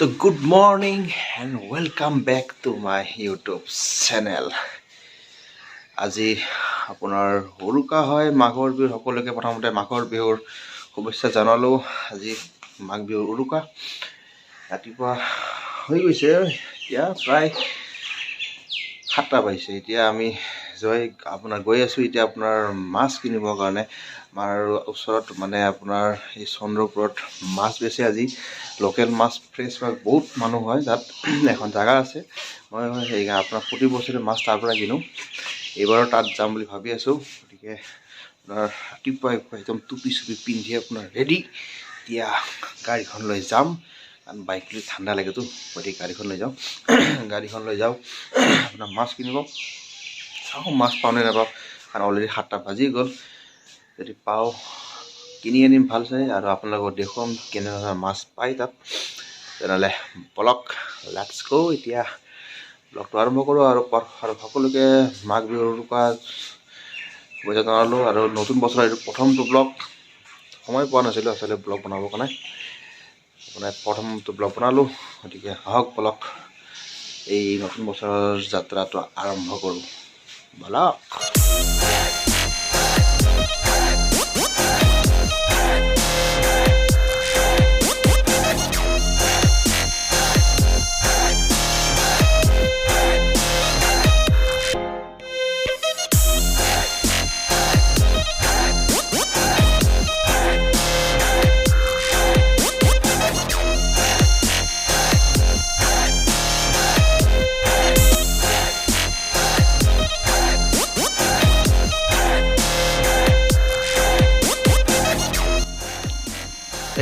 So good morning and welcome back to my YouTube channel. আজি আপোনাৰ উৰুকা হয় মাঘৰ বিহু সকলোকে প্ৰথমতে মাঘৰ বিহুৰ শুভেচ্ছা জনালো। আজি মাঘ বিহুৰ উৰুকা ৰাতিপুৱা হৈ গৈছে, এতিয়া প্ৰায় 7টা বাজিছে। এতিয়া আমি গৈ আছো এতিয়া আপোনাৰ মাছ কিনিবৰ কাৰণে। আমাৰ ওচৰত মানে আপোনাৰ এই চন্দ্ৰপুৰত মাছ বেচে। আজি লোকেল মাছ ফ্ৰেছ মাছ বহুত মানুহ হয়, তাত এখন জাগা আছে। মই সেই আপোনাৰ প্ৰতি বছৰে মাছ তাৰ পৰা কিনো। এইবাৰ তাত যাম বুলি ভাবি আছো। গতিকে আপোনাৰ ৰাতিপুৱা একদম টুপি চুপি পিন্ধি আপোনাৰ ৰেডি, এতিয়া গাড়ীখন লৈ যাম, কাৰণ বাইক লৈ ঠাণ্ডা লাগেতো, গতিকে গাড়ীখন লৈ যাওঁ। গাড়ীখন লৈ যাওঁ আপোনাৰ মাছ কিনিব। চাওঁ মাছ পাওঁ নে নাপাওঁ, কাৰণ অলৰেডি 7টা বাজি গ'ল। যদি পাওঁ কিনি আনিম ভাল চাই, আৰু আপোনালোকক দেখুৱাম কেনেধৰণৰ মাছ পায় তাত। তেনেহ'লে বলক লেটছ গো। এতিয়া ব্লগটো আৰম্ভ কৰোঁ আৰু সকলোকে মাঘ বিহুৰ উৰুকা শুভেচ্ছা জনালোঁ। আৰু নতুন বছৰৰ এইটো প্ৰথমটো ব্লগ, সময় পোৱা নাছিলোঁ আচলতে ব্লগ বনাবৰ কাৰণে, আপোনাৰ প্ৰথমটো ব্লগ বনালোঁ। গতিকে আহক বলক এই নতুন বছৰৰ যাত্ৰাটো আৰম্ভ কৰোঁ বলক।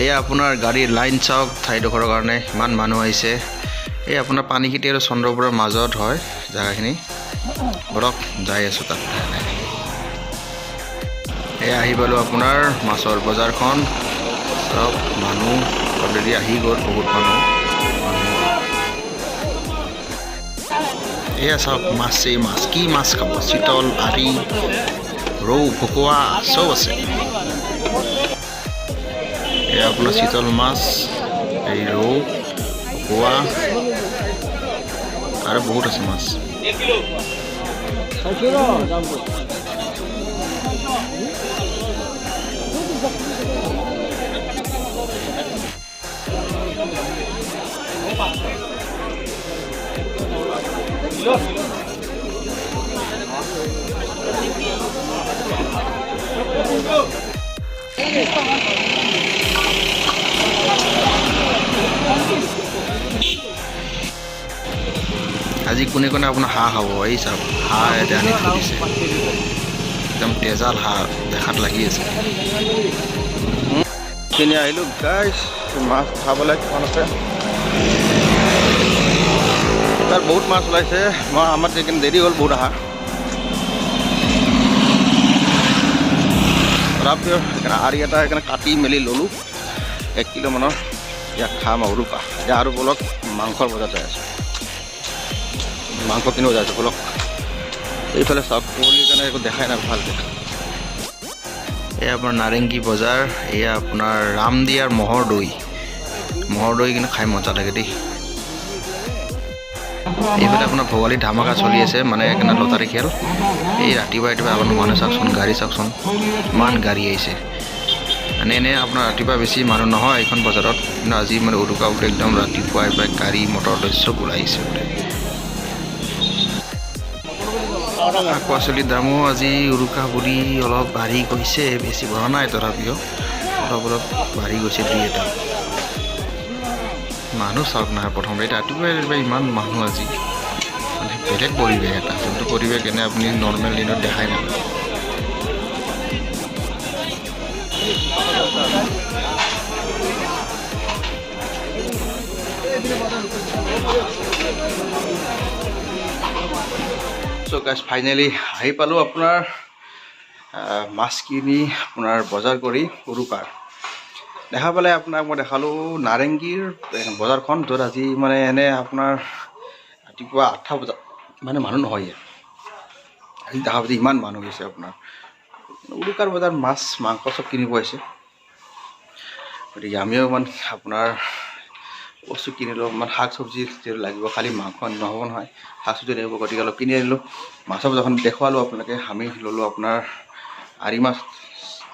এয়া আপোনাৰ গাড়ীৰ লাইন চাওক, ঠাইডোখৰৰ কাৰণে ইমান মানুহ আহিছে। এই আপোনাৰ পানীখেতি আৰু চন্দ্ৰপুৰৰ মাজত হয় জেগাখিনি। বৰক যাই আছোঁ তাত। এয়া আহি পালোঁ আপোনাৰ মাছৰ বজাৰখন। চব মানুহ অলৰেডি আহি গ'ল, বহুত মানুহ। এয়া চাওক মাছেই মাছ, কি মাছ খাব, চিতল, আৰি, ৰৌ, ভকুৱা চব আছে। এয়া আপোনাৰ চিতল মাছ, এই ৰৌ, ভকুৱা আৰু বহুত আছে মাছ। আজি কোনে কোনে আপোনাৰ হাঁহ খাব, এই চাওক হাঁহ এটা আনি থৈ দিছে, একদম তেজাল হাঁহ দেখাত লাগি আছে। কিনি আহিলোঁ গাইছ, মাছ খাবলৈ মন আছে। তাত বহুত মাছ ওলাইছে, আমাৰ সেইকাৰণে দেৰি হ'ল বহুত আহা। তথাপিও সেইকাৰণে আৰি এটা সেইকাৰণে কাটি মেলি ল'লোঁ 1 কিলো মানৰ। ইয়াক খাম আৰু উৰুকা। এতিয়া আৰু বলক মাংসৰ বজাৰ যাই আছোঁ, মাংস কিনিব যাই আছোঁ বলক। এইফালে চাওক কুঁৱলীৰ কাৰণে একো দেখাই নাই ভালকৈ। এয়া আপোনাৰ নাৰেংগী বজাৰ। এয়া আপোনাৰ ৰামদিয়াৰ ম'হৰ দৈ কিন্তু খাই মজা লাগে দেই। এইফালে আপোনাৰ ভোগালী ধামাকা চলি আছে, মানে সেইকাৰণে লটাৰী খেল। এই ৰাতিপুৱা আপোনাৰ মানুহ চাওকচোন, গাড়ী চাওকচোন, ইমান গাড়ী আহিছে। এনে আপোনাৰ ৰাতিপুৱা বেছি মানুহ নহয় এইখন বজাৰত, কিন্তু আজি মানে উৰুকা বোলে একদম ৰাতিপুৱাই প্ৰায় গাড়ী মটৰ লৈ চব ওলাই আহিছে বোলে। শাক পাচলিৰ দামো আজি উৰুকা বুলি অলপ বাঢ়ি গৈছে, বেছি বঢ়া নাই, তথাপিও অলপ বাঢ়ি গৈছে 2-এটা। মানুহ চাওক নহয়, প্ৰথমতে ৰাতিপুৱাই ইমান মানুহ আজি, মানে বেলেগ পৰিৱেশ এটা, যোনটো পৰিৱেশ এনে আপুনি নৰ্মেল দিনত দেখাই নাপায়। চ' গাইছ ফাইনেলি আহি পালোঁ আপোনাৰ মাছ কিনি, আপোনাৰ বজাৰ কৰি উৰুকাৰ। দেখা পালে আপোনাক মই দেখালোঁ নাৰেংগীৰ বজাৰখন, য'ত আজি মানে এনে আপোনাৰ ৰাতিপুৱা 8টা বজাত মানে মানুহ নহয় ইয়াত। আজি দেখা পাইছে ইমান মানুহ হৈছে আপোনাৰ উৰুকাৰ বজাৰ, মাছ মাংস চব কিনিব আহিছে। গতিকে আমিও মানে আপোনাৰ বস্তু কিনিলোঁ মানে শাক চব্জি যিহেতু লাগিব খালি মাংস নহ'ব নহয় শাক চব্জি লাগিব গতিকে অলপ কিনি আনিলোঁ মাছৰ বজাৰখন দেখুৱালোঁ আপোনালোকে আমি ল'লোঁ আপোনাৰ আৰি মাছ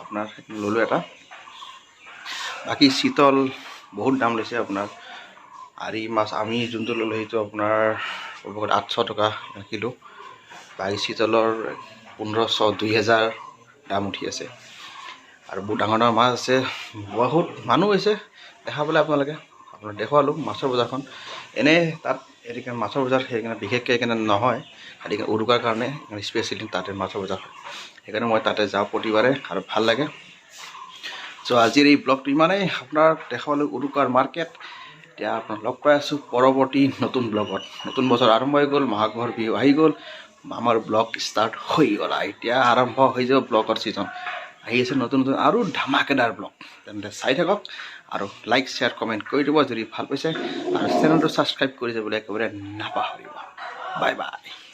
আপোনাৰ ল'লোঁ এটা বাকী চিতল বহুত দাম লৈছে আপোনাৰ আৰি মাছ আমি যোনটো ল'লোঁ সেইটো আপোনাৰ 800 টকা কিলো বাকী চিতলৰ 1500 2000 দাম উঠি আছে আৰু বহুত ডাঙৰ ডাঙৰ মাছ আছে বহুত মানুহ হৈছে দেখাবলৈ আপোনালোকে আপোনাক দেখুৱালোঁ মাছৰ বজাৰখন এনেই তাত এদিকে মাছৰ বজাৰ সেইকাৰণে বিশেষকৈ সেইকাৰণে নহয় খালি উৰুকাৰ কাৰণে স্পেচিয়েলি তাতে মাছৰ বজাৰ হয় সেইকাৰণে মই তাতে যাওঁ প্ৰতিবাৰে আৰু ভাল লাগে চ' আজিৰ এই ব্লগটো ইমানেই আপোনাক দেখাবলৈ উৰুকাৰ মাৰ্কেট এতিয়া আপোনাক লগ পাই আছোঁ পৰৱৰ্তী নতুন ব্লগত নতুন বছৰ আৰম্ভ হৈ গ'ল মাঘৰ বিহু আহি গ'ল আমাৰ ব্লগ ষ্টাৰ্ট হৈ গ'ল এতিয়া আৰম্ভ হৈ যাব ব্লগৰ ছিজন আহি আছে নতুন নতুন আৰু ধামাকেদাৰ ব্লগ তেন্তে চাই থাকক আৰু লাইক শ্বেয়াৰ কমেণ্ট কৰি দিব যদি ভাল পাইছে আৰু চেনেলটো ছাবস্ক্ৰাইব কৰি যাবলৈ একেবাৰে নাপাহৰিব বাই বাই